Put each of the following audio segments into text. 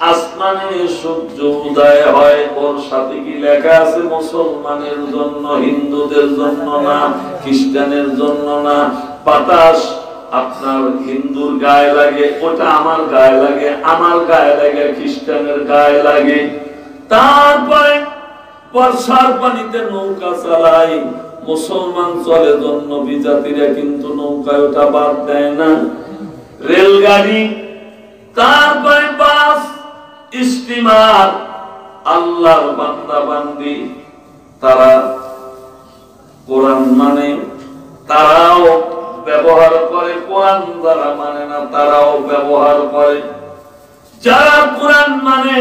আসমানে সূর্য উদয় হয়, ওর সাথে কি লেখা আছে মুসলমানের জন্য, হিন্দুদের জন্য না, খ্রিস্টানের জন্য না। বাতাস আপনার হিন্দুর গায়ে লাগে, ওটা আমার গায়ে লাগে, আমার গায়ে লাগে খ্রিস্টানের গায়ে লাগে। তারপরে বর্ষার পানিতে নৌকা চালাই, মুসলমান চলে জন্য বিজাতিরা কিন্তু নৌকায় ওটা বাদ দেয় না। রেলগাড়ি, তারপরে বাস, স্টিমার, আল্লাহর বান্দা বান্দি তারা কোরআন মানে তারাও ব্যবহার করে, কোরআন যারা মানে না তারাও ব্যবহার করে। যারা কোরআন মানে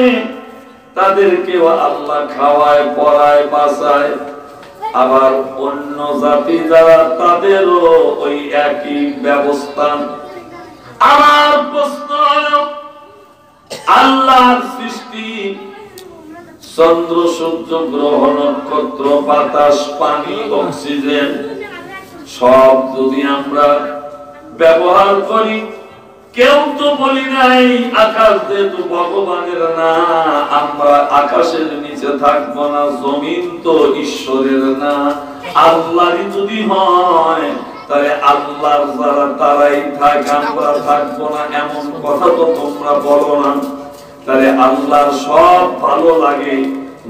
তাদেরকেও আল্লাহ খাওয়ায়, পড়ায়, বাঁচায়। আবার অন্য জাতি যারা তাদেরও ওই একই ব্যবস্থা। আমার প্রশ্ন হলো, আল্লাহর সৃষ্টি চন্দ্র, সূর্য, গ্রহ, নক্ষত্র, বাতাস, পানি, অক্সিজেন সব যদি আমরা ব্যবহার করি, কেউ তো বলি নাই আকাশ যেহেতু ভগবানের না, আমরা আকাশের নিচে থাকবো না, জমিন তো ঈশ্বরের না, আল্লাহরই যদি হয় তাহলে আল্লাহর যারা তারাই থাক, আমরা থাকবো না, এমন কথা তো তোমরা বলো না। তাহলে আল্লাহর সব ভালো লাগে,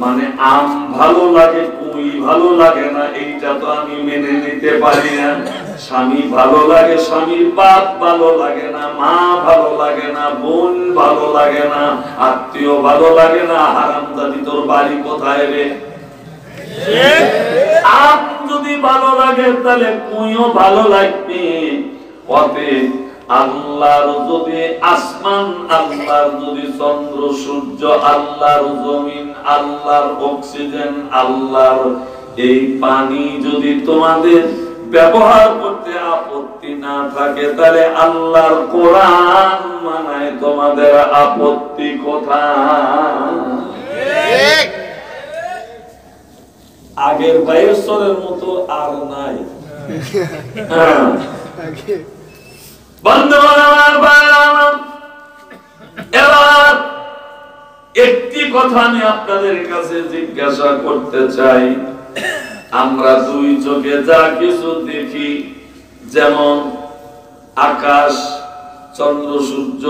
মানে আম ভালো লাগে, কুই ভালো লাগে না, এইটা তো আমি মেনে নিতে পারি না। স্বামী ভালো লাগে, স্বামীর বাপ ভালো লাগে না, মা ভালো লাগে না, বোন ভালো লাগে না, আত্মীয় ভালো লাগে না। হারামজাদি তোর বাড়ি কোথায় রে? আম যদি ভালো লাগে তাহলে কুইও ভালো লাগবে। অতএব আল্লাহর যদি আসমান, আল্লাহর যদি চন্দ্র, সূর্য, আল্লাহর জমিন, আল্লাহর অক্সিজেন, আল্লাহর এই পানি যদি তোমাদের ব্যবহার করতে আপত্তি না থাকে, তাহলে আল্লাহর কোরআন মানায় তোমাদের আপত্তি কোথায়? আগের বাইরের মতো আর নাই। এবার একটি কথা আমি আপনাদের কাছে জিজ্ঞাসা করতে চাই। আমরা দুই চোখে যা কিছু দেখি, যেমন আকাশ, চন্দ্র, সূর্য,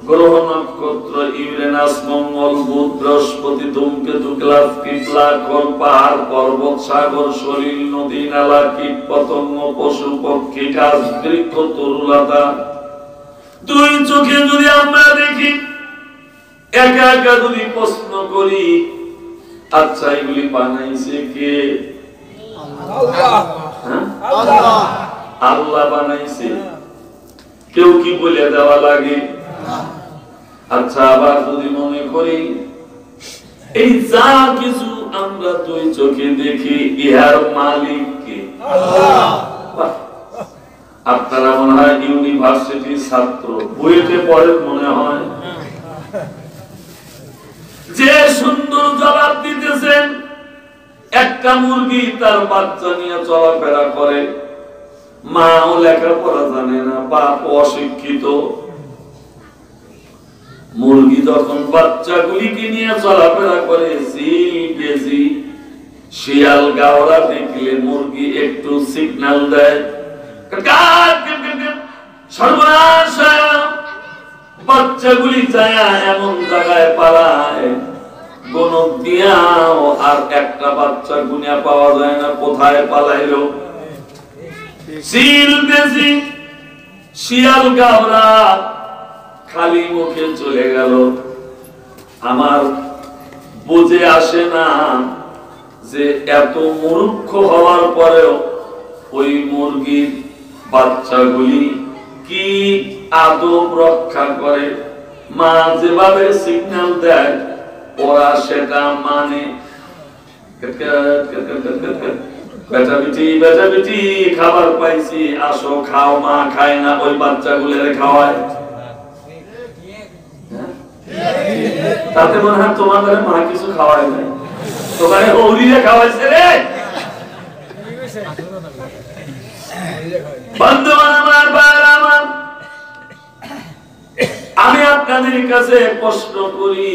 গ্রহ, নক্ষত্র, ইউরেনাস, মঙ্গল, বুধ, বৃহস্পতি, ধূমকেতু, গ্লাস, পিপলা, কল, পাহাড়, পর্বত, সাগর, শরীর, নদী, নালা, কীট, পতঙ্গ, পশু, পক্ষী, গাছ, বৃক্ষ, তরুলতা, দুই চোখে যদি আমরা দেখি, একা একা যদি প্রশ্ন করি, আচ্ছা এগুলি বানাইছে কে? আল্লাহ বানাইছে। কেউ কি বলে দেওয়া লাগে? আচ্ছা, আবার যদি মনে করি এই যা কিছু আমরা দুই চোখে দেখি, ইহার মালিক কে? আপনারা মনে হয় ইউনিভার্সিটির ছাত্র, বইতে পড়ে মনে হয়। যে সুন্দর জবাব দিতেছেন, একটা মুরগি তার বাচ্চা নিয়ে চলাফেরা করে, মাও লেখাপড়া জানে না, বাপ অশিক্ষিত। মুরগি যখন বাচ্চাগুলিকে নিয়ে চলাফেরা করে, শিয়াল গাওরা দেখলে মুরগি একটু সিগন্যাল দেয়, সর্বনাশ, বাচ্চাগুলি যায় এমন জায়গায় পালায়, গণক দিয়াও আর একটা বাচ্চা গুনিয়া পাওয়া যায় না, কোথায় পালাইলো? শিয়াল গাওরা খালি মুখে চলে গেল। আমার বুঝে আসে না যে এত মূর্খ হওয়ার পরেও ওই মুরগির বাচ্চাগুলি কি আদব রক্ষা করে। মা যেভাবে সিগন্যাল দেয় ওরা সেটা মানে। বেটা বেটি খাবার পাইছি, আসো খাও। মা খায় না, ওই বাচ্চাগুলোরে খাওয়ায়। তাতে মনে হয় তোমাদের মা কিছু খাওয়ায় নাই, তোমার ওরিরে খাওয়াইছে রে। বন্ধুগণ আমার, আমি আপনাদের কাছে প্রশ্ন করি,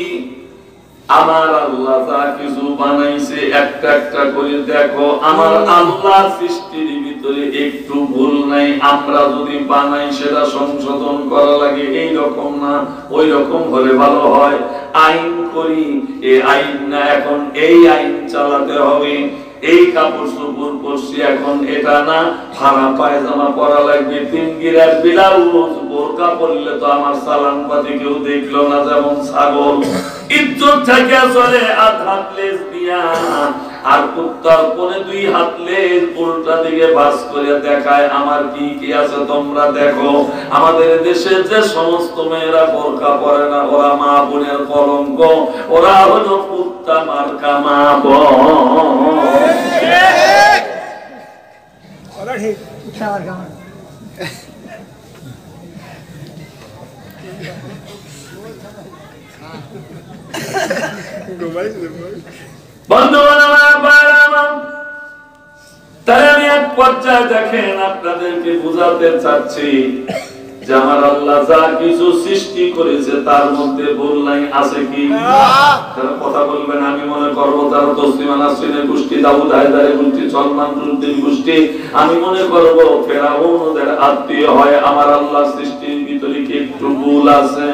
আমার আল্লাহ যা কিছু বানাইছে একটা একটা করে দেখো, আমার আল্লাহ সৃষ্টির ভিতরে একটু ভুল নাই। আমরা যদি বানাই সেটা সংশোধন করা লাগে, এই রকম না ওই রকম হলে ভালো হয়। আইন করি, এই আইন না এখন এই আইন চালাতে হবে। এই কাপড় চোপড় পরছি এখন এটা না, ফাড়া পায়জামা পরা লাগবে, তিনগিরার ব্লাউজ, বোরকা পরলে তো আমার সালাম পাতি কেউ দেখলো না, যেমন ছাগল। ইজ্জত থেকে চলে আধ হাত লেজ দিয়া, আর কুত্তার কোনে 2 হাত লেজ উল্টা দিকে ভাঁজ করে দেখায় আমার কি কি আছে তোমরা দেখো। আমাদের দেশে যে সমস্ত মেয়েরা বোরকা পরে না, ওরা মা বোনের কলঙ্ক, ওরা হলো কুত্তা মার্কা মা বোন। বন্ধুগণ আমার, তাই আমি এক পর্যায়ে দেখেন আপনাদেরকে বুঝাতে চাচ্ছি যে আমার আল্লাহ যা কিছু সৃষ্টি করেছে তার মধ্যে ভুল নাই, আছে কি? কথা বলবেন, আমি মনে করবো তারা তসলিমা নাসরিনের গোষ্ঠী, দাউদ হায়দারের গোষ্ঠী, সলমান রুদ্দির গোষ্ঠী, আমি মনে করবো ফেরাউন ওদের আত্মীয় হয়। আমার আল্লাহ সৃষ্টির ভিতরে কি একটু ভুল আছে?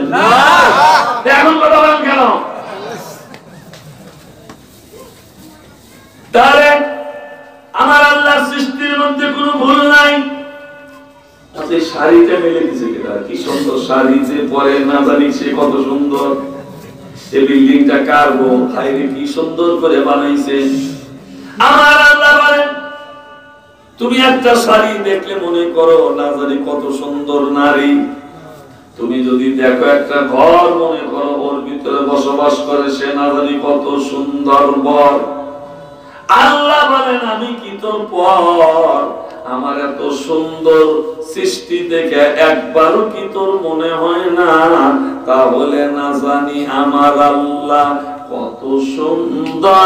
এখন কথা বলেন কেন? তাহলে আমার আল্লাহর সৃষ্টির মধ্যে কোনো ভুল নাই। আচ্ছা, শাড়িটা মেলে দিছে কিনা? কি সুন্দর শাড়ি যে পরে না জানি সে কত সুন্দর। এই বিল্ডিংটা কার গো? হায়রে কি সুন্দর করে বানাইছে। আমার আল্লাহ বলেন, তুমি একটা শাড়ি দেখলে মনে করো না জানি কত সুন্দর নারী। তুমি যদি দেখো একটা ঘর, মনে করো ওর ভিতরে বসবাস করে সে না জানি কত সুন্দর বর। আল্লাহ বলেন, আমি কি তোর পর? আমার এত সুন্দর সৃষ্টি দেখে একবারও কি তোর মনে হয় না? তাহলে না জানি আমার আল্লাহ কত সুন্দর,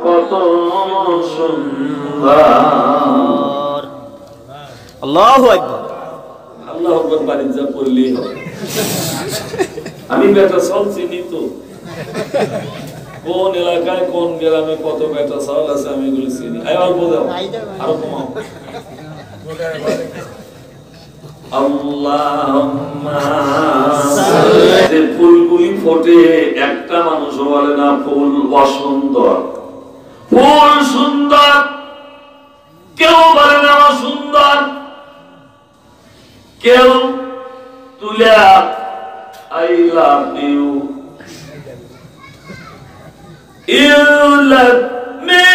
কত সুন্দর। আল্লাহু আকবার। আল্লাহু আকবার বাড়ি যা পড়লেই হবে। আমি বেটা সব চিনি তো, কোন এলাকায় কোন গ্রামে কত বেটা চাল আছে আমি এগুলো চিনি। অল্প দাও, আরো কমাও। আল্লাহুম্মা যে ফুলগুলি ফোটে, একটা মানুষ বলে না ফুল অসুন্দর। ফুল সুন্দর, কেউ বলে না অসুন্দর। কেউ তুলে I love you, you love me,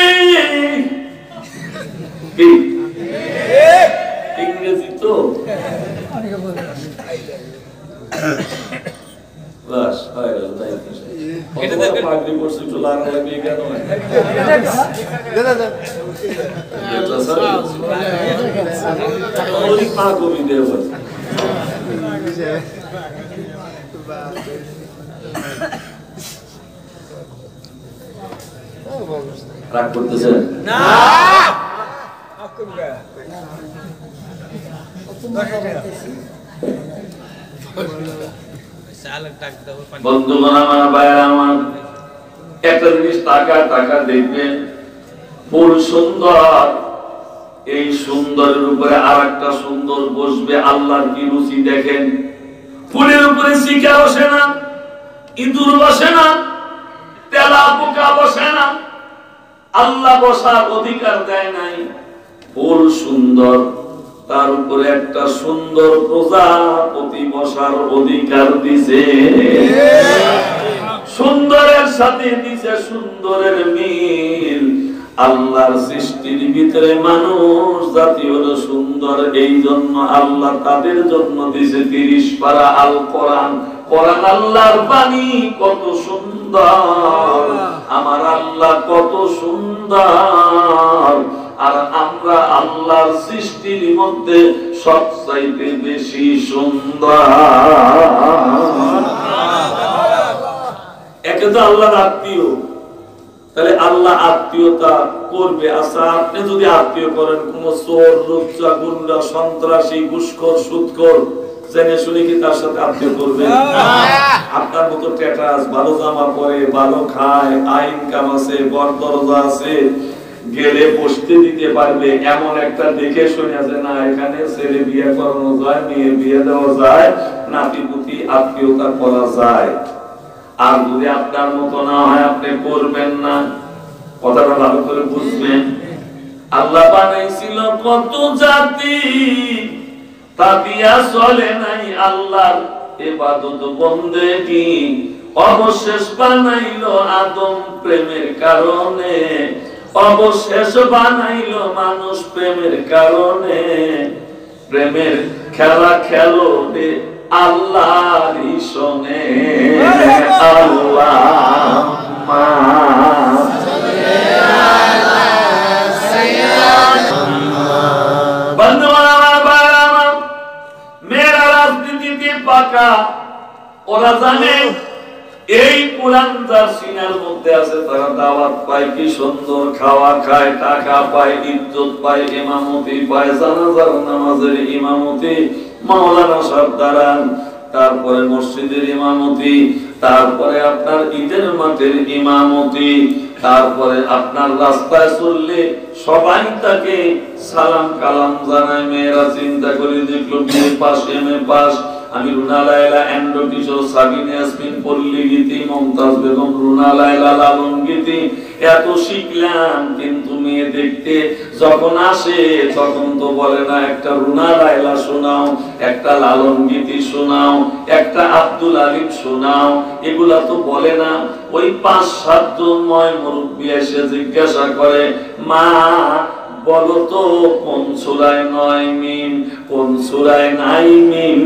ইংরেজি তো বাস হয়ে গেল। তাই এটা দেখেন পাগড়ি পরছে, একটু লাল লাগবে কেন? এটা স্যার ওই পাগড়ি দেব। রাগ করতেছেন না? বন্ধুগণ আমার, ভাইরা আমার, একটা জিনিস টাকা দেখবেন, ফুল সুন্দর, এই সুন্দরের উপরে আর একটা সুন্দর বসবে। আল্লাহর কি রুচি দেখেন। ফুলের উপরে শিকা বসে না, ইঁদুর বসে না, তেলা পোকা বসে না। আল্লাহ বসার অধিকার দেয় নাই। ফুল সুন্দর, তার উপরে একটা সুন্দর প্রজাপতি বসার অধিকার দিছে। সুন্দরের সাথে দিছে সুন্দরের মিল। আল্লাহর সৃষ্টির ভিতরে মানুষ জাতি হলো সুন্দর, এই জন্য আল্লাহ তাদের জন্য দিছে 30 পারা আল কোরআন। কোরআন আল্লাহর বাণী কত সুন্দর, আমার আল্লাহ কত সুন্দর। আর আমরা আল্লাহর সৃষ্টির মধ্যে সবচাইতে বেশি সুন্দর। একে তো আল্লাহর আত্মীয়, তাহলে আল্লাহ আত্মীয়তা করবে। আচ্ছা, আপনি যদি আত্মীয় করেন কোন চোর, লুচ্চা, গুন্ডা, সন্ত্রাসী, ঘুষখোর, সুদখোর, জেনে শুনে কি তার সাথে আত্মীয় করবেন? আপনার মতো ট্যাটাস, ভালো জামা পরে, ভালো খায়, আইন কাম আছে, বড় দরজা আছে, গেলে বসতে দিতে পারবে এমন একটা দেখে শুনে আছে না, এখানে ছেলে বিয়ে করানো যায়, মেয়ে বিয়ে দেওয়া যায়, নাতিপুতি আত্মীয়তা করা যায়। আর যদি আপনার মতো না হয়, আপনি করবেন না। কথাটা ভালো করে বুঝবেন। আল্লাহ বানাইছিল কত জাতি, তা দিয়া চলে নাই আল্লাহর ইবাদত বন্দেগী। অবশেষ বানাইলো আদম প্রেমের কারণে, অবশেষ বানাইলো মানুষ প্রেমের কারণে। প্রেমের খেলা খেলো রে আল্লাহরই সঙ্গে। আল্লাহুম্মা মেয়েরা রাজনীতিতে পাকা, ওরা জানে এই কোরআন যার সিনার মধ্যে আছে তারা দাওয়াত পায়, কি সুন্দর খাওয়া খায়, টাকা পায়, ইজ্জত পায়, ইমামতি পায়, জানাজার নামাজের ইমামতি, মাওলানা সাহেব দাঁড়ান, তারপরে মসজিদের ইমামতি, তারপরে আপনার ঈদের মাঠের ইমামতি, তারপরে আপনার রাস্তায় চললে সবাই তাকে সালাম কালাম জানায়। মেয়েরা চিন্তা করে দেখলো বিএ পাস, এমএ পাস, আমি রুনা লায়লা, এন্ড্রো কিশোর, সাবিনা ইয়াসমিন, পল্লী গীতি, মমতাজ বেগম, রুনা লায়লা, লালন গীতি এত শিখলাম, কিন্তু মেয়ে দেখতে যখন আসে তখন তো বলে না একটা রুনা লায়লা শোনাও, একটা লালন গীতি শোনাও, একটা আব্দুল আলিম শোনাও, এগুলা তো বলে না। ওই 5-7 জন ময় মুরব্বী এসে জিজ্ঞাসা করে, মা বলো তো কোন সূরায় 9 মিম, কোন সূরায় নাই মিম,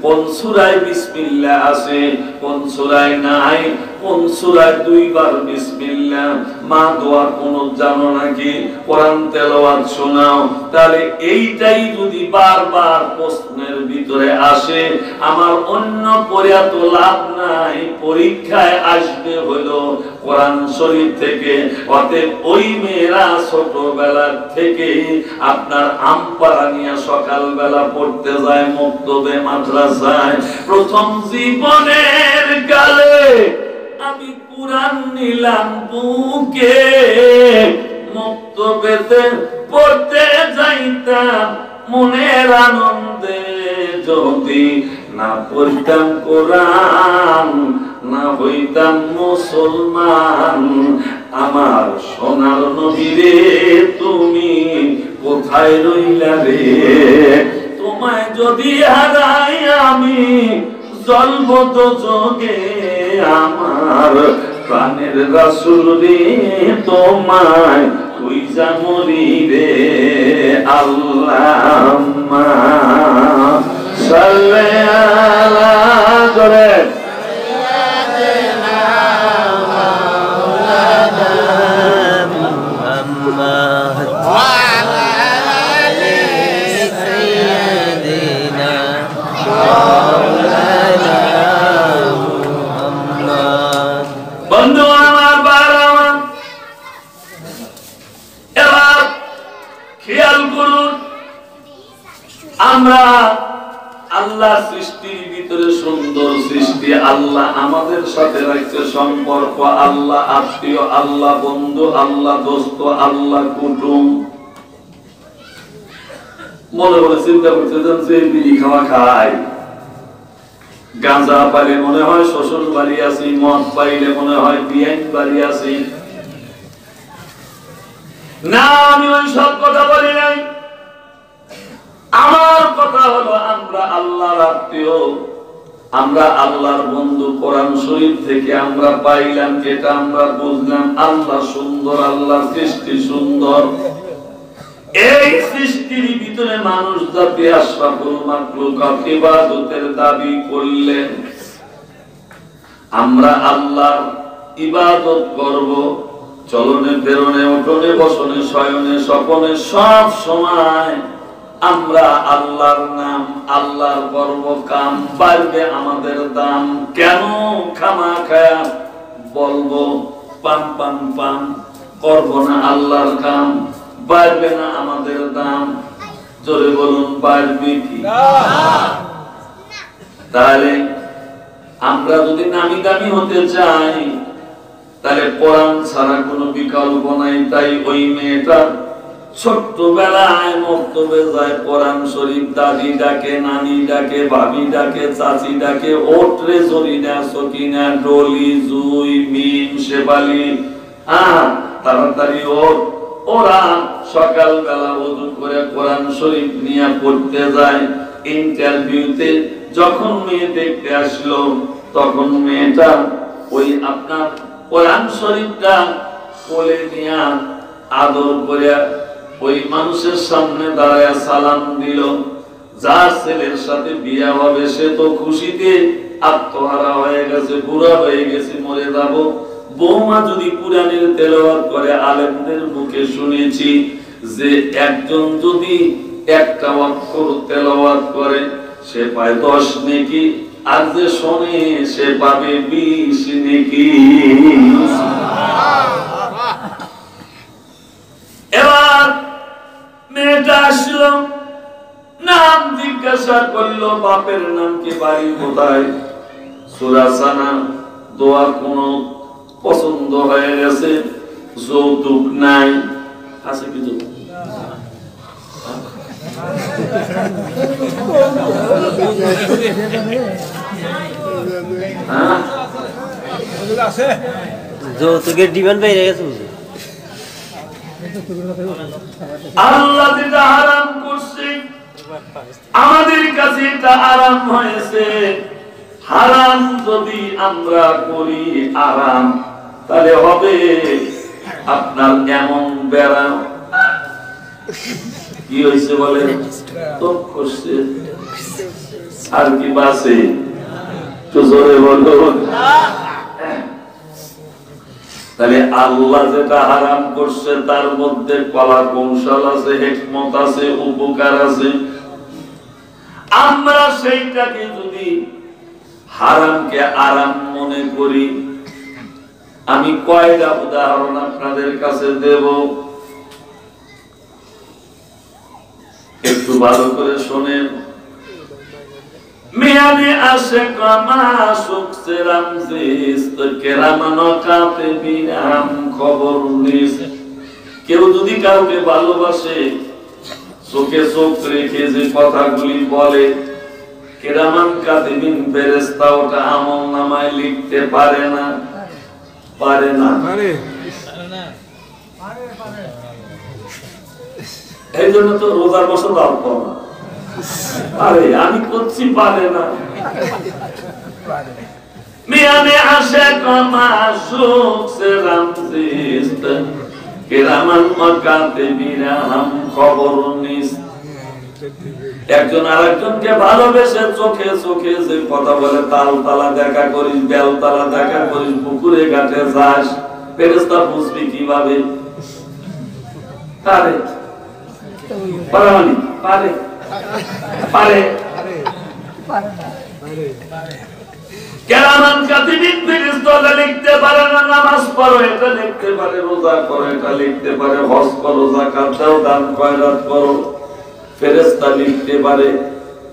কোন সূরায় বিসমিল্লাহ আছে, কোন সূরায় নাই, কোন সূরায় 2 বার বিসমিল্লাহ। মা দোয়া কোন জানো নাকি? কোরআন তেলাওয়াত শোনাও। তাহলে এইটাই যদি বারবার প্রশ্নের ভিতরে আসে, আমার অন্য পড়া তো লাভ নাই, পরীক্ষায় আসবে হলো কোরআন শরীফ থেকে। অতএব ওই মেয়েরা ছোটবেলা থেকে আপনার আমপাড়া নিয়ে সকালবেলা পড়তে যায় মক্তবে, মাদ্রাসায়। প্রথম জীবনের কালে আমি কোরআন নিলাম বুকে, মক্তবেতে পড়তে যাইতাম মনের আনন্দে। যদি না পড়তাম কোরআন, না হইতাম মুসলমান। আমার সোনার নবীরে তুমি কোথায় রইলা রে? তোমায় যদি হারাই আমি জ্বলবো তো যোগে। আমার প্রাণের রাসূল রে তোমায় কইজা মরি রে। আল্লাহুম্মা সাল্লি আলা জরে আমরা আল্লাহ সৃষ্টির ভিতরে সুন্দর সৃষ্টি, আল্লাহ আমাদের সাথে রাখছে সম্পর্ক, আল্লাহ আত্মীয়, আল্লাহ বন্ধু, আল্লাহ দোস্ত, আল্লাহ কুটুম। মনে মনে চিন্তা করতেছেন যে বিড়ি খাওয়া খায়, গাঁজা পাইলে মনে হয় শ্বশুর বাড়ি আছি, মদ পাইলে মনে হয় বিয়ান বাড়ি আছি। না, আমি ওই সব কথা বলি নাই। আমার কথা হলো আমরা আল্লাহর আত্মীয়, আমরা আল্লাহর বন্ধু। কোরআন শরীফ থেকে আমরা পাইলাম, এটা আমরা বুঝলাম আল্লাহ সুন্দর, আল্লাহর সৃষ্টি সুন্দর। এই সৃষ্টির ভিতরে মানুষ জাতি আশরাফুল মাখলুকাত ইবাদতের দাবি করলেন। আমরা আল্লাহর ইবাদত করব, চলনে ফেরনে, উঠনে বসনে, শয়নে স্বপনে, সব সময় আমরা আল্লাহর নাম, আল্লাহর করব কাম। বাড়বে আমাদের দাম, কেন খামাখায়া বলবো পাম পাম পাম, করব না আল্লাহর কাম, বাড়বে না আমাদের দাম। জোরে বলুন, বাড়বে কি? তাহলে আমরা যদি নামি দামি হতে চাই তাহলে কোরআন ছাড়া কোনো বিকল্প নাই। তাই ওই মেয়েটা ছোট্টবেলায় মক্তবে যায়, কোরআন শরীফ দাদি ডাকে, নানি ডাকে, ভাবি ডাকে, চাচি ডাকে, ওটরে জরিনা, সকিনা, ডলি, জুই, মিম, শেফালি, তাড়াতাড়ি ওঠ। ওরা সকালবেলা ওযু করে কোরআন শরীফ নিয়ে পড়তে যায়। ইন্টারভিউতে যখন মেয়ে দেখতে আসলো তখন মেয়েটা ওই আপনার কোরআন শরীফটা কোলে নিয়ে আদর করে ওই মানুষের সামনে দাঁড়ায় সালাম দিল। যার ছেলের সাথে বিয়ে হবে সে তো খুশিতে আত্মহারা হয়ে গেছে, বুড়া হয়ে গেছে, মরে যাব। বৌমা যদি কুরআনের তেলাওয়াত করে, আলেমদের মুখে শুনেছি যে একজন যদি একটা অক্ষর তেলাওয়াত করে সে পায় 10 নেকি, আর যে শোনে সে পাবে 20 নেকি। এবার মেয়েটা আসলো, নাম জিজ্ঞাসা করলো, বাপের নাম কি, বাড়ি কোথায়, সূরা সানা, দোয়া কোন পছন্দ হয়ে গেছে, যৌতুক নাই, আছে কি যৌতুক? যৌতুকের ডিমান্ড বেড়ে গেছে। আল্লাহ যেটা হারাম করছে আমাদের কাছে এটা আরাম হয়েছে। হারাম যদি আমরা করি আরাম, তাহলে হবে আপনার এমন বেড়া। কি হয়েছে বলে তো করছে, আর কি বাসে তো জোরে বলো। তাহলে আল্লাহ যেটা হারাম করছে তার মধ্যে কলা কৌশল আছে, হিকমত আছে, উপকার আছে। আমরা সেইটাকে যদি হারামকে আরাম মনে করি, আমি কয়টা উদাহরণ আপনাদের কাছে দেব, একটু ভালো করে শোনেন। মেয়াদে আসে কামাশুক সেরাম জিস তো কেরামানো কাতে বিরাম খবর নিস। কেউ যদি কাউকে ভালোবাসে, চোখে চোখ রেখে যে কথাগুলি বলে, কেরামান কাতিবিন ফেরেশতা ওটা আমলনামায় লিখতে পারে না, পারে না, এই জন্য তো রোজার বছর লাভ পাবো না। আরে আমি করছি, পারে না। মিয়ানে আসে কামাশুক সেরাম জিস কেরামান কাতিবিরাম খবর নিস। একজন আরেকজনকে ভালোবেসে চোখে চোখে যে কথা বলে, তাল তালা দেখা করিস, বেল তালা দেখা করিস, পুকুরে ঘাটে যাস, ফেরেশতা বুঝবি কিভাবে? পারে পারে পারে কেরামান কাতিবিন ফেরেশতা লিখতে পারে না, নামাজ পড়ো এটা লিখতে পারে, রোজা করো এটা লিখতে পারে, হজ করো, যাকাত দাও, দান খয়রাত করো, ফেরেশতা লিখতে পারে।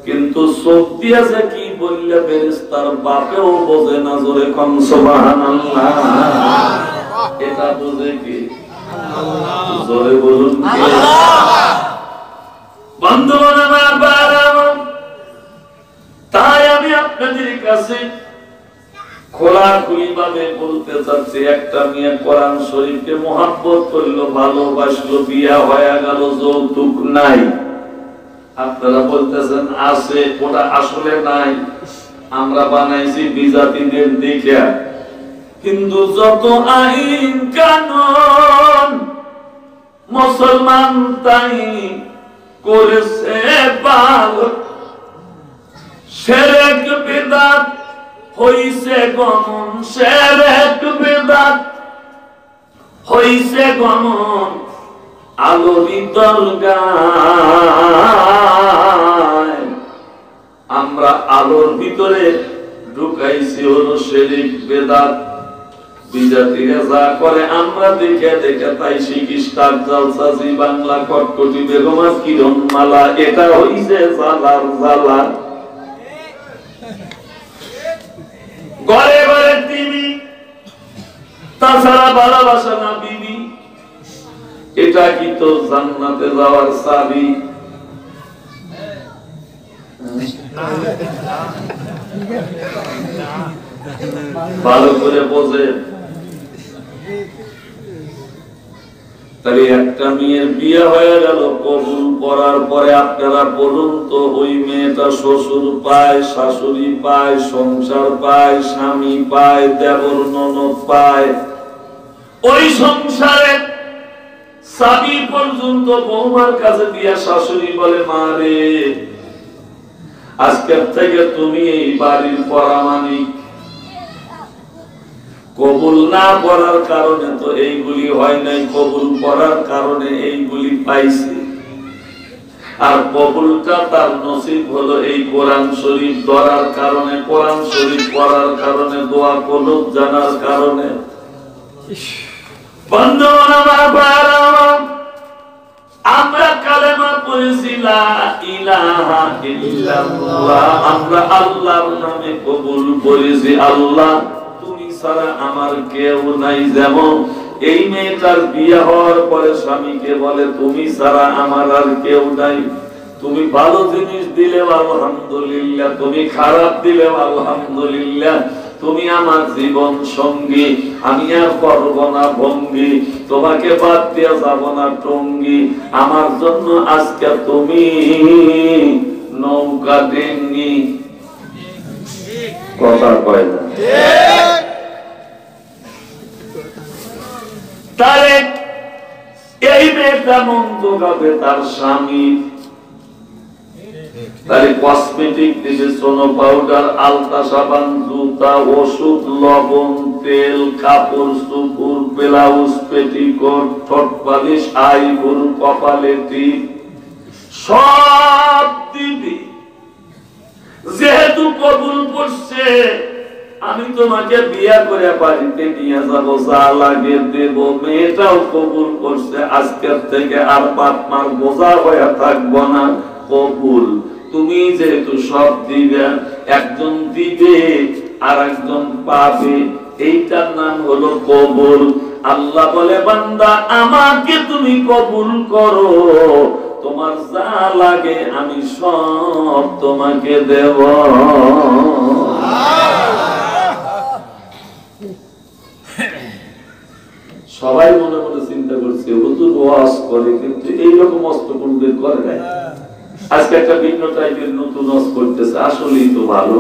কিন্তু চোখ দিয়ে যে কি বললে ফেরেশতার বাপেও বোঝে না, জোরে কোন সুবহানাল্লাহ। এটা বোঝে কি? আল্লাহ। জোরে বলুন কি? আল্লাহ। বন্ধুগণ আমার, তাই আমি আপনাদের কাছে খোলাখুলি ভাবে বলতে চাচ্ছি, একটা মেয়ে কোরআন শরীফকে মহব্বত করলো, ভালোবাসলো, বিয়া হয়ে গেল, যৌতুক নাই। আপনারা বলতেছেন আছে, ওটা আসলে নাই, আমরা বানাইছি বিজাতিদের দেখে। কিন্তু যত আইন কানুন মুসলমান তাই করেছে ভালো, শিরক বিদআত হইছে গমন, শিরক বিদআত হইছে গমন, আলোরি দরগায় আমরা আলোর ভিতরে ঢুকাইছি হলো শিরক বিদআত। বিজাতিরা যা করে আমরা দেখে দেখে তাই শিখি। স্টার জলসা, জি বাংলা, কটকটি, বেগম, কিরণ মালা, এটা হইছে জালার জালা। ঘরে ঘরে টিভি, তাছাড়া ভালোবাসা না বিবি, এটা কি তোর জান্নাতে যাওয়ার চাবি? ভালো করে বোঝে। তাহলে একটা মেয়ের বিয়ে হয়ে গেল, কবুল করার পরে আপনারা বলুন তো, ওই মেয়েটা শ্বশুর পায়, শাশুড়ি পায়, সংসার পায়, স্বামী পায়, দেবর ননদ পায়, ওই সংসারে চাবি পর্যন্ত বৌমার কাছে দিয়া শাশুড়ি বলে, মা রে, আজকের থেকে তুমি এই বাড়ির পরামানিক। কবুল না করার কারণে তো এইগুলি হয় নাই, কবুল করার কারণে এইগুলি পাইছে। আর কবুলটা তার নসিব হলো এই কোরআন শরীফ ধরার কারণে, কোরআন শরীফ পড়ার কারণে, দোয়া কলব জানার কারণে। বন্ধুগণ আমার, আমরা কালেমা পড়েছি লা ইলাহা ইল্লাল্লাহ, আমরা আল্লাহর নামে কবুল করেছি, আল্লাহ তুমি ছাড়া আমার কেউ নাই। যেমন এই মেয়েটার বিয়ে হওয়ার পরে স্বামীকে বলে, তুমি ছাড়া আমার আর কেউ নাই। তুমি ভালো জিনিস দিলে আলহামদুলিল্লাহ, তুমি খারাপ দিলে আলহামদুলিল্লাহ, তুমি আমার জীবন সঙ্গী, আমি আর করব না ভঙ্গি, তোমাকে বাদ দিয়ে যাব না টঙ্গি। আমার জন্য আজকে তুমি নৌকা ডেঙ্গি। কথা কয় না? তারে এই মেয়েটা মন্দ গাবে তার স্বামী, তাহলে কসমেটিক দিবে, সোনো পাউডার, আলতা সাবান, জুতা, ওষুধ, লবণ, তেল, কাপড়, সুপুর, ব্লাউজ, পেটিকোট, ঠোঁট পালিশ, আইবুড়, কপালে টিপ, সব দিবি। যেহেতু কবুল করছে, আমি তোমাকে বিয়া করে বাড়িতে নিয়ে যাবো, যা লাগে দেব। মেয়েটাও কবুল করছে, আজকের থেকে আর বাপ মার বোঝা হয়ে থাকবো না, কবুল। তুমি যেহেতু সব দিবে, একজন দিবে আর একজন পাবে, এইটার নাম হলো কবুল। আল্লাহ বলে, বান্দা আমাকে তুমি কবুল করো, তোমার যা লাগে আমি সব তোমাকে দেব। সবাই মনে মনে চিন্তা করছে, হুজুর ওয়াজ করে, কিন্তু এইরকম অস্ত্র কোনদিন করে নাই। আজকে একটা ভিন্ন টাইপের নতুন ওয়াজ করতেছে, আসলেই তো ভালো।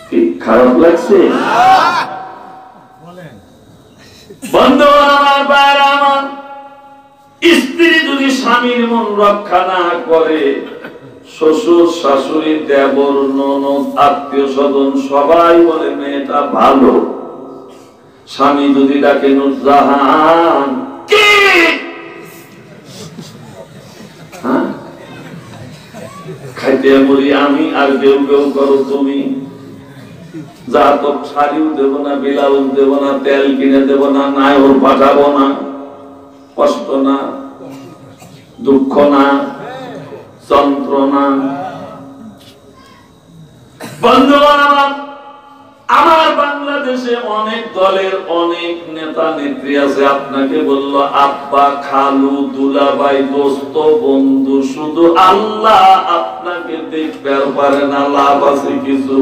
কি খারাপ লাগছে? বন্ধুগণ আমার, ভাইরা আমার, স্ত্রী যদি স্বামীর মন রক্ষা না করে, শ্বশুর শাশুড়ি দেবর ননদ আত্মীয় স্বজন সবাই বলে মেয়েটা ভালো। স্বামী যদি ডাকে নুরজাহান, কি খাইতে বলি আমি, আর কেউ কেউ করো তুমি। যা তো শাড়িও দেবো না, ব্লাউজ দেবো না, তেল কিনে দেবো না, নায়ক পাঠাবো না, কষ্ট না, দুঃখ না, যন্ত্রণা। বন্ধুগণ আমার বাংলাদেশে অনেক দলের অনেক নেতা নেত্রী আছে। আপনাকে বললো আব্বা, খালু, দুলাভাই, দোস্ত, বন্ধু, শুধু আল্লাহ আপনাকে দেখতে পারে না, লাভ আছে কিছু?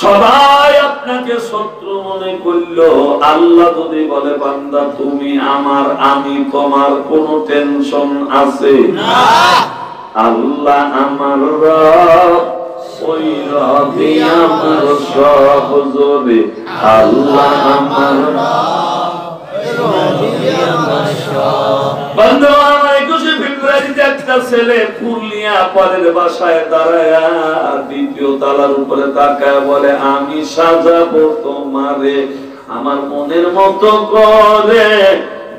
সবাই আপনাকে শত্রু মনে করলো, আল্লাহ যদি বলে বান্দা তুমি আমার, আমি তোমার, কোন টেনশন আছে? আল্লাহ আমার রব, ওই রবি আমার সব জোরে। আল্লাহ আমার বন্ধু, আমার 21শে ফেব্রুয়ারিতে একটা ছেলে ফুল নিয়ে পরের বাসায় দাঁড়ায়, দ্বিতীয় তালার উপরে তাকায় বলে, আমি সাজাবো তোমারে আমার মনের মতো করে,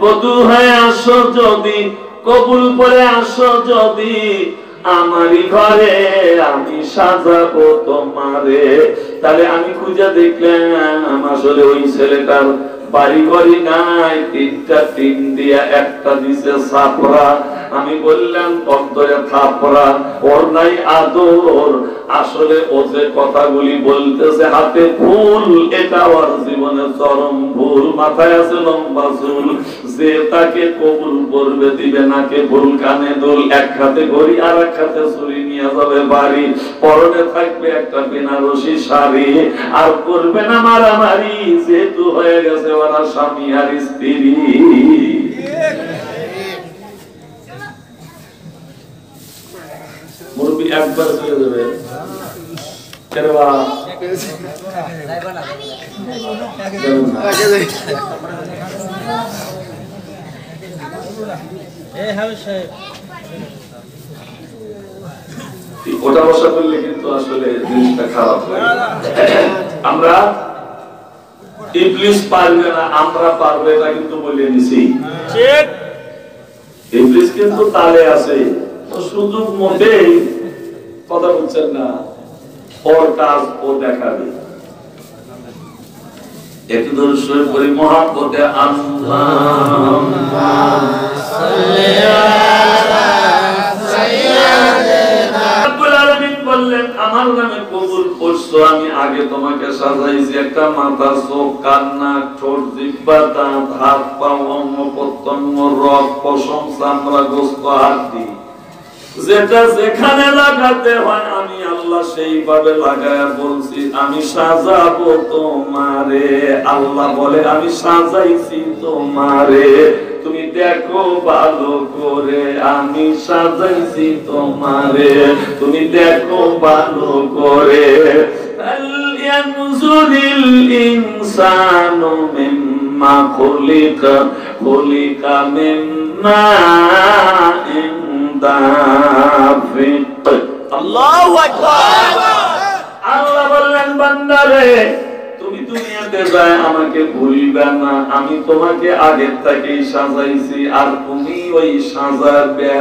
বধূ হয়ে আসো যদি, কবুল করে আসো যদি আমারই ঘরে, আমি সাজাবো তোমারে। তাহলে আমি খুঁজে দেখলাম আসলে ওই ছেলেটার বাড়ি ঘরই নাই, 3টা টিন দিয়া একটা দিছে ছাপরা, আমি বললাম অন্তরে থাপড়া, ওর নাই আদর। আসলে ও যে কথাগুলি বলতেছে হাতে ফুল, এটা ওর জীবনে চরম ভুল। মাথায় আছে লম্বা চুল, যে তাকে কবুল করবে দিবে নাকে ভুল, কানে দুল, এক হাতে ঘড়ি আর এক হাতে চুরি নিয়ে যাবে বাড়ি, পরনে থাকবে একটা বেনারসি শাড়ি, আর করবে না মারামারি, যেহেতু হয়ে গেছে ওরা স্বামী আর স্ত্রী। মুরব্বি একবার চলে যাবে, ওটা বসা করলে কিন্তু আসলে জিনিসটা খারাপ হয়। আমরা ইবলিস পারবে না, আমরা পারবে, এটা কিন্তু বলে নিছি। ইবলিস কিন্তু তালে আছে, সুযোগ মতেই কথা বলছেন না, ওর কাজ ও দেখাবে। একটু ধরে শুয়ে পড়ি মহাব্বতে আল্লাহুম্মা সাল্লি আলা সাইয়্যিদিনা। রব্বুল আলামিন বললেন আমার নামে কবুল করছো, আমি আগে তোমাকে সাজাইছি একটা মাথা, চোখ, কান, নাক, ঠোঁট, জিহ্বা, দাঁত, হাত, পা, অঙ্গ প্রত্যঙ্গ, রগ, পশম, চামড়া, গোশত, হাড্ডি, যেটা যেখানে লাগাতে হয় আমি আল্লাহ সেইভাবে লাগায়া বলছি আমি সাজাবো তোমারে। আল্লাহ বলে আমি সাজাইছি তোমারে, তুমি দেখো ভালো করে, আমি সাজাইছি তোমারে, তুমি দেখো ভালো করে। হাল ইয়ানজুরিল ইনসানু মিম্মা খুলিকা, খুলিকা মিম্মা আল্লাহু আকবার। আল্লাহ বললেন বান্দারে তুমি দুনিয়াতে যায় আমাকে ভুলবে না, আমি তোমাকে আগের থেকেই সাজাইছি, আর তুমি ওই সাজাবে।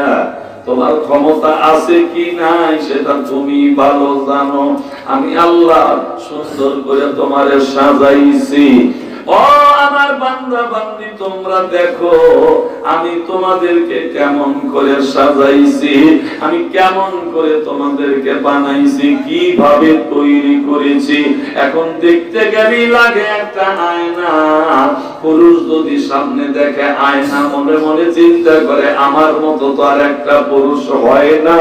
তোমার ক্ষমতা আছে কি নাই সেটা তুমি ভালো জানো, আমি আল্লাহ সুন্দর করে তোমারে সাজাইছি। ও আমার বান্দা বান্দি তোমরা দেখো আমি তোমাদেরকে কেমন করে সাজাইছি, আমি কেমন করে তোমাদেরকে বানাইছি, কিভাবে তৈরি করেছি। এখন দেখতে গেলে লাগে একটা আয়না, পুরুষ যদি সামনে দেখে আয়না মনে মনে চিন্তা করে আমার মতো তো আর একটা পুরুষ হয় না,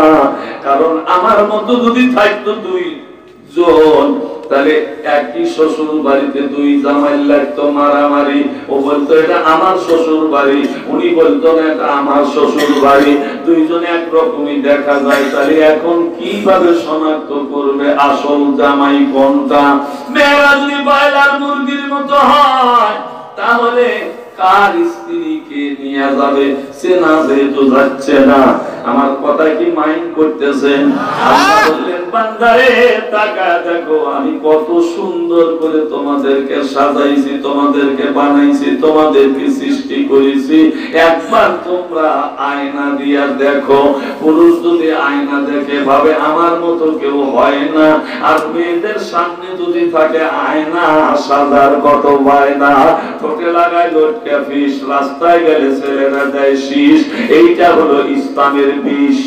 কারণ আমার মতো যদি থাকতো দুইজন তাহলে একই শ্বশুর বাড়িতে দুই জামাই লাগতো মারামারি, ও বলতো এটা আমার শ্বশুর বাড়ি, উনি বলতো না এটা আমার শ্বশুর বাড়ি, দুইজনে একরকমই দেখা যায়। তাহলে এখন কিভাবে শনাক্ত করবে আসল জামাই কোনটা? মেয়েরা যদি বয়লার মুরগির মতো হয় তাহলে কার স্ত্রীকে নিয়ে যাবে? চেনা যেহেতু যাচ্ছে না। আমার কথা কি মাইন্ড করতেছেন? আল্লাহ বললেন বান্দারে তাকায় দেখো আমি কত সুন্দর করে তোমাদেরকে সাজাইছি, তোমাদেরকে বানাইছি, তোমাদেরকে সৃষ্টি করেছি। একবার তোমরা আয়না দিয়া দেখো, পুরুষ যদি আয়না দেখে ভাবে আমার মতো কেউ হয় না, আর মেয়েদের সামনে যদি থাকে আয়না সাজার কত বায়না, ঠোঁটে লাগায় লটকা ফিস, রাস্তায় গেলে ছেলেরা দেয় শীষ, এইটা হলো ইসলামের বিষ।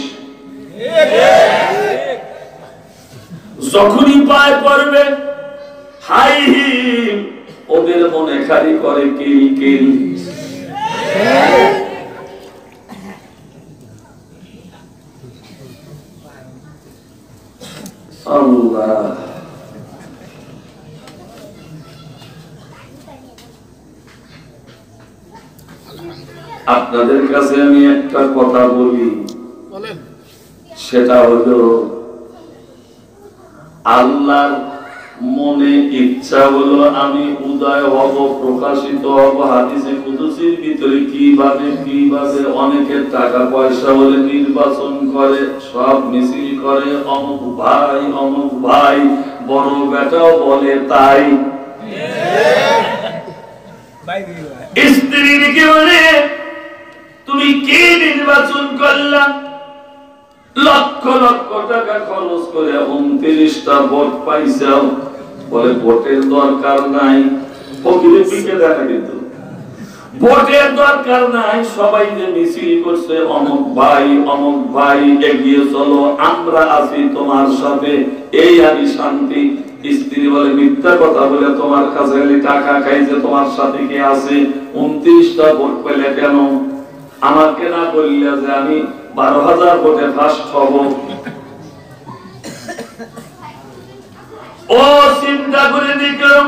যখনই পায় পড়বে হাই হিল, ওদের মনে খালি করে কিল কিল। আল্লাহ আপনাদের কাছে আমি একটা কথা বলি, সেটা হলো আল্লাহর মনে ইচ্ছা হলো আমি উদয় হব, প্রকাশিত হব। হাদিসে কুদসির ভিতরে কিভাবে অনেকের টাকা পয়সা হলে নির্বাচন করে, সব মিছিল করে, অমুক ভাই বড় বেটাও বলে তাই। স্ত্রীর কি বলে তুমি কি নির্বাচন করলাম? লক্ষ লক্ষ টাকা খরচ করে 29টা ভোট পাইছাও, বলে ভোটের দরকার নাই। ফকিরে পিকে দেখা কিন্তু ভোটের দরকার নাই, সবাই যে মিছিল করছে অমুক ভাই এগিয়ে চলো, আমরা আছি তোমার সাথে, এই আমি শান্তি। স্ত্রী বলে মিথ্যা কথা বলে তোমার কাছে টাকা খাইছে, তোমার সাথে কে আছে? 29টা ভোট পেলে কেন? আমাকে না বললে যে আমি 12,000 ভোটে ফার্স্ট হব। ও চিন্তা করে দেখলাম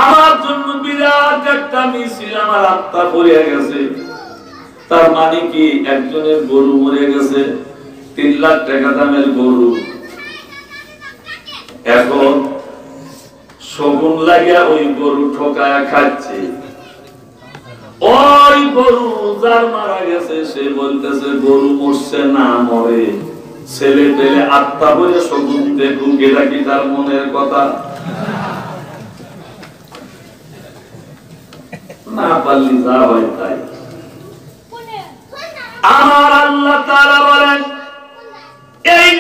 আমার জন্য বিরাট একটা মিছিল, আমার আত্মা পড়ে গেছে। তার মানে কি একজনের গরু মরে গেছে, 3 লাখ টাকা দামের গরু, এখন শগুন লাগিয়া ওই গরু ঠকায়া খাচ্ছে। ওই গরু যার মারা গেছে সে বলতেছে গরু মরছে না মরে, ছেলে পেলে আত্মা বলে শগুন দেখুক, এটা কি তার মনের কথা? না পারলি যা হয় তাই। আমার আল্লাহ তাআলা বলেন এই